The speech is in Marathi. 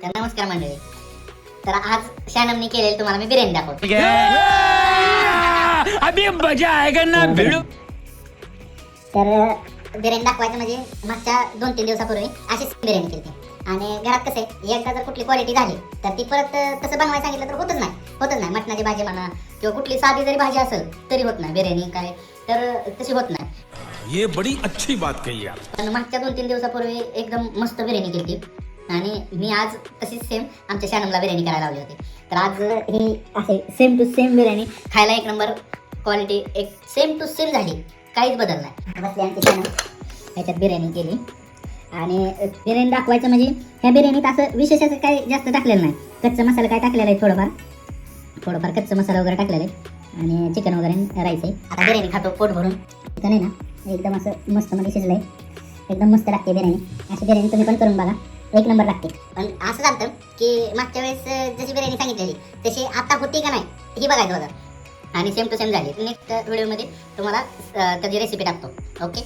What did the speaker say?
तर नमस्कार मंडळी. तर आज शॅनमनी केलेली तुम्हाला मी बिर्याणी दाखवतो. अभी मजा आएगा ना भिडू. तर बिर्याणी दाखवायचं म्हणजे मागच्या 2-3 दिवसापूर्वी अशीच बिर्याणी केली आणि घरात कसं आहे, एकदा जर कुठली क्वालिटी झाली तर ती परत तसं बनवायला सांगितलं तर होतच नाही. मटणाची भाजी म्हणा किंवा कुठली साधी जरी भाजी असेल तरी होत नाही बिर्याणी काय, तर तशी होत नाही. ये बड़ी अच्छी बात कही आप. पण मागच्या 2-3 दिवसापूर्वी एकदम मस्त बिर्याणी केली आणि मी आज तशीच सेम आमच्या चॅनलला बिर्याणी करायला लावली होती. तर आज ही असे सेम टू सेम बिर्याणी खायला एक नंबर, क्वालिटी एक सेम टू सेम झाली, काहीच बदल नाही. बसले आमचे चॅनल ह्याच्यात बिर्याणी केली आणि बिर्याणी दाखवायचं म्हणजे ह्या बिर्याणीत असं विशेष असं काही जास्त टाकलेलं नाही. कच्चा मसाला काय टाकलेला आहे, थोडंफार कच्चा मसाला वगैरे टाकलेला आहे आणि चिकन वगैरे राईस आहे. आता बिर्याणी खातो पोट भरून. चिकन आहे ना एकदम असं मस्त मध्ये शिजलं आहे, एकदम मस्त लागते बिर्याणी. अशी बिर्याणी तुम्ही पण करून बघा, एक नंबर लागते. पण असं झालं की मागच्या वेळेस जशी बिर्याणी सांगितलेली तशी आता होती का नाही ही बघायचं होतं आणि सेम टू सेम झाली. नेक्स्ट व्हिडिओमध्ये तुम्हाला त्याची रेसिपी टाकतो. ओके.